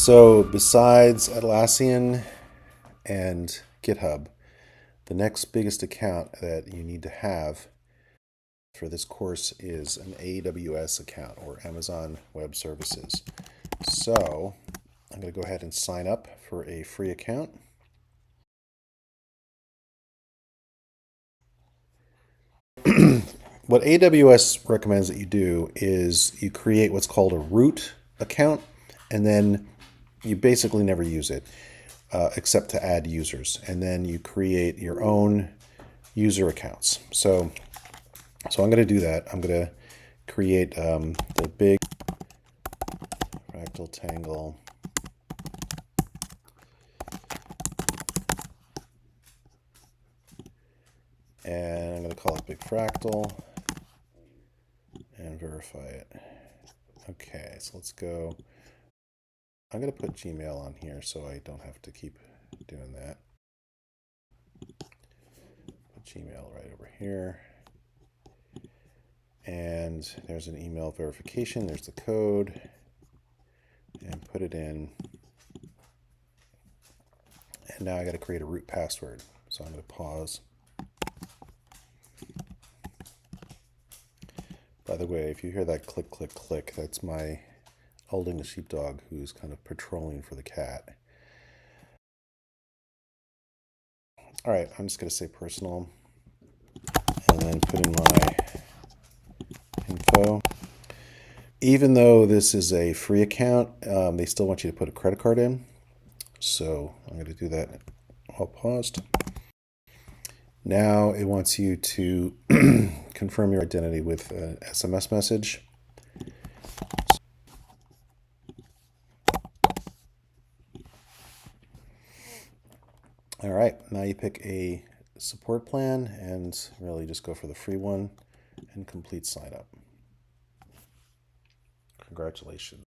So besides Atlassian and GitHub, the next biggest account that you need to have for this course is an AWS account, or Amazon Web Services. So I'm going to go ahead and sign up for a free account. What AWS recommends that you do is you create what's called a root account, and then you basically never use it except to add users. And then you create your own user accounts. So I'm going to do that. I'm going to create the big fractal Tangle and I'm going to call it big fractal and verify it. Okay, so let's go. I'm going to put Gmail on here so I don't have to keep doing that. Put Gmail right over here. And there's an email verification. There's the code. And put it in. And now I got to create a root password. So I'm going to pause. By the way, if you hear that click, click, click, that's my holding the sheepdog who's kind of patrolling for the cat. All right, I'm just going to say personal and then put in my info. Even though this is a free account, they still want you to put a credit card in. So I'm going to do that while paused. Now it wants you to confirm your identity with an SMS message. All right, now you pick a support plan and really just go for the free one and complete sign up. Congratulations.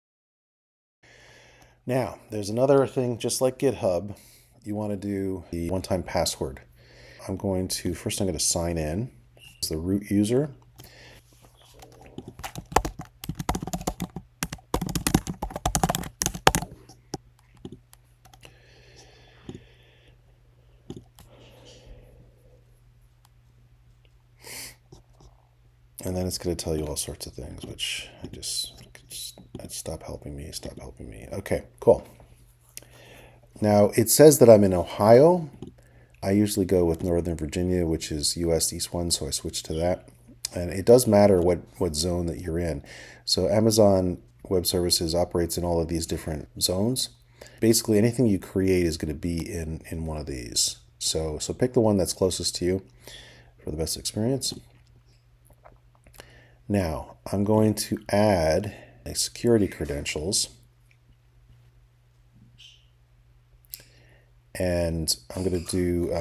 Now, there's another thing, just like GitHub, you want to do the one-time password. I'm going to sign in as the root user. And then it's going to tell you all sorts of things, which stop helping me. Okay, cool. Now it says that I'm in Ohio. I usually go with Northern Virginia, which is US East 1, so I switch to that. And it does matter what zone that you're in. So Amazon Web Services operates in all of these different zones. Basically, anything you create is going to be in one of these. So pick the one that's closest to you for the best experience. Now, I'm going to add a security credentials. And I'm going to do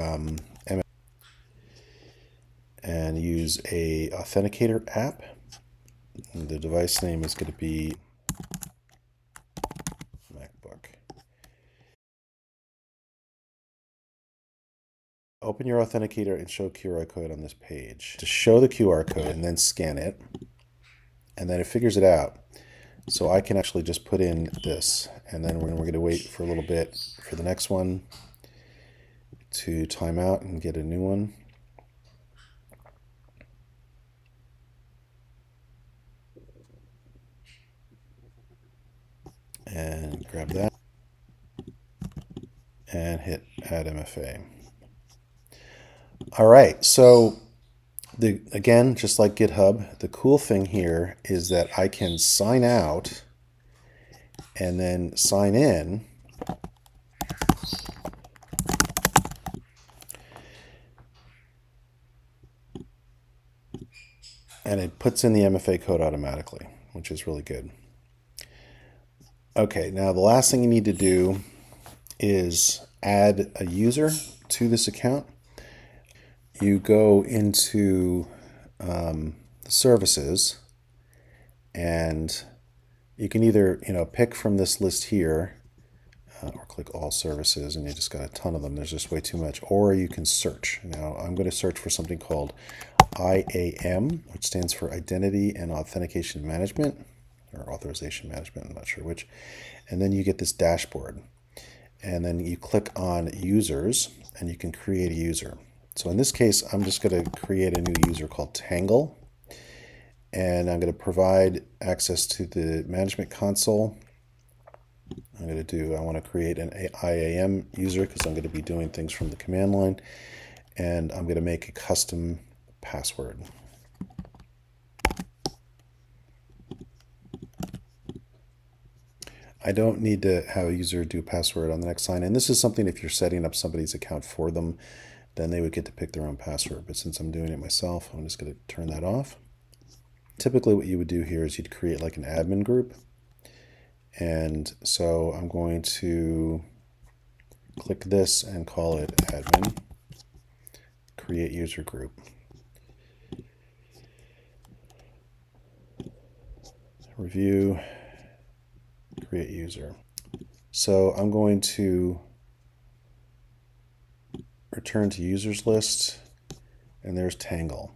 and use a authenticator app. And the device name is going to be MacBook. Open your authenticator and show QR code on this page. To show the QR code and then scan it. And then it figures it out. So I can actually just put in this. And then we're going to wait for a little bit for the next one to time out and get a new one. And grab that and hit add MFA. All right, so again, just like GitHub, the cool thing here is that I can sign out and then sign in. And it puts in the MFA code automatically, which is really good. Okay, now the last thing you need to do is add a user to this account. You go into the services, and you can either pick from this list here, or click all services, and you just got a ton of them. There's just way too much. Or you can search. Now I'm going to search for something called IAM, which stands for Identity and Authentication Management. or authorization management, I'm not sure which. And then you get this dashboard. And then you click on users and you can create a user. So in this case, I'm just going to create a new user called Tangle. And I'm going to provide access to the management console. I want to create an IAM user because I'm going to be doing things from the command line. And I'm going to make a custom password. I don't need to have a user do password on the next sign in. This is something if you're setting up somebody's account for them, then they would get to pick their own password. But since I'm doing it myself, I'm just going to turn that off. Typically what you would do here is you'd create like an admin group. And so I'm going to click this and call it admin, create user group. Review, create user. So I'm going to return to users list, and there's Tangle.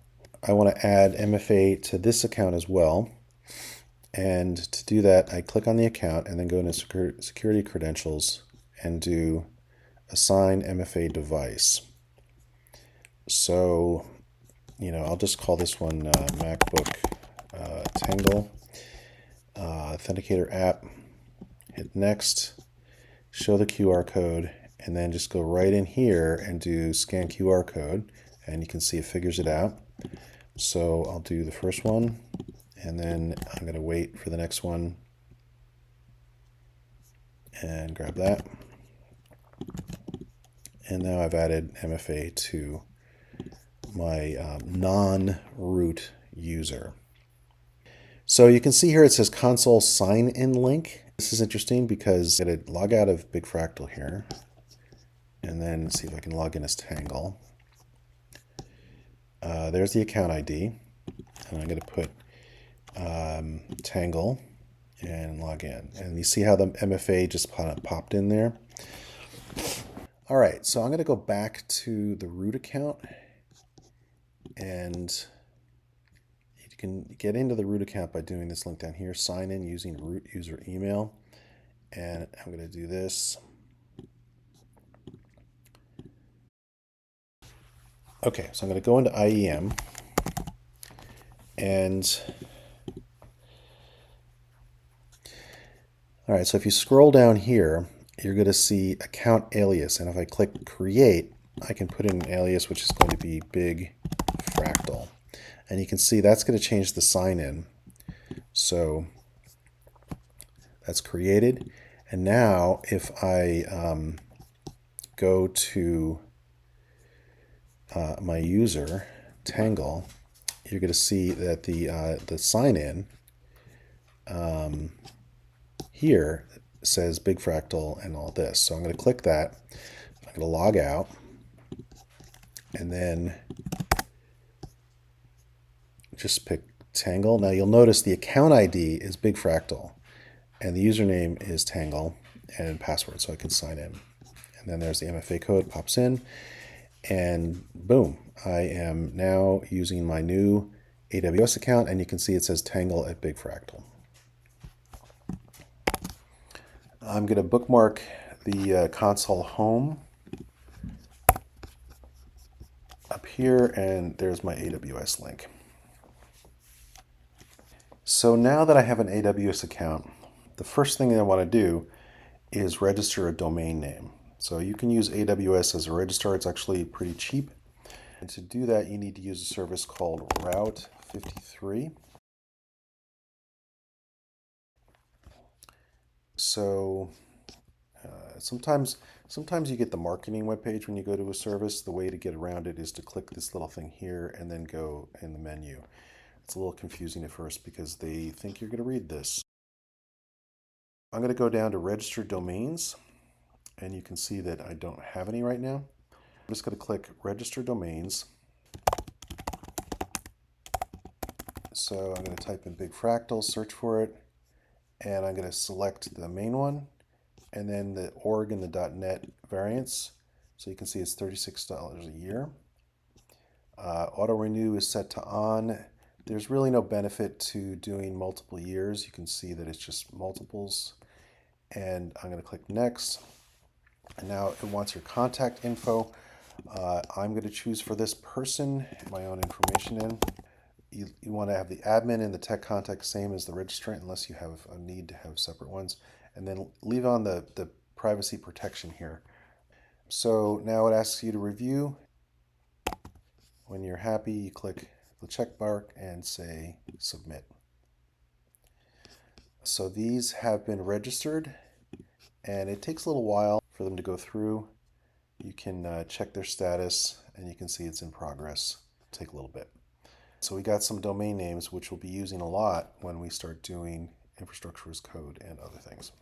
I want to add MFA to this account as well. And to do that, I click on the account and then go into security credentials and do assign MFA device. So, I'll just call this one MacBook Tangle Authenticator app. Hit next, show the QR code, and then just go right in here and do scan QR code, and you can see it figures it out. So I'll do the first one, and then I'm going to wait for the next one and grab that. And now I've added MFA to my non-root user. So you can see here it says console sign-in link. This is interesting because I'm going to log out of Big Fractal here and then see if I can log in as Tangle. There's the account ID, and I'm going to put Tangle and log in. And you see how the MFA just popped in there? All right, so I'm going to go back to the root account, and you can get into the root account by doing this link down here, sign in using root user email. And I'm going to do this. Okay, so I'm going to go into IEM, and all right, so if you scroll down here, you're going to see account alias, and if I click create, I can put in an alias which is going to be Big Fractal, and you can see that's going to change the sign-in. So that's created, and now if I go to my user Tangle, you're going to see that the sign-in here says Big Fractal and all this. So I'm going to click that. I'm going to log out, and then just pick Tangle. Now you'll notice the account ID is Big Fractal, and the username is Tangle, and password, so I can sign in. And then there's the MFA code, pops in, and boom, I am now using my new AWS account, and you can see it says Tangle at Big Fractal. I'm going to bookmark the console home up here, and there's my AWS link. So now that I have an AWS account, the first thing that I want to do is register a domain name. So you can use AWS as a registrar. It's actually pretty cheap. And to do that, you need to use a service called Route 53. So sometimes you get the marketing webpage when you go to a service. The way to get around it is to click this little thing here and then go in the menu. It's a little confusing at first because they think you're going to read this. I'm going to go down to register domains, and you can see that I don't have any right now. I'm just going to click register domains. So I'm going to type in Big Fractal, search for it, and I'm going to select the main one, and then the org and the .NET variants. So you can see it's $36 a year. Auto renew is set to on. There's really no benefit to doing multiple years. You can see that it's just multiples. And I'm going to click next. And now it wants your contact info. I'm going to choose for this person my own information in. You want to have the admin and the tech contact same as the registrant unless you have a need to have separate ones. And then leave on the privacy protection here. So now it asks you to review. When you're happy, you click the check mark and say submit. So these have been registered, and it takes a little while for them to go through. You can check their status, and you can see it's in progress. It'll take a little bit. So we got some domain names, which we'll be using a lot when we start doing infrastructure as code and other things.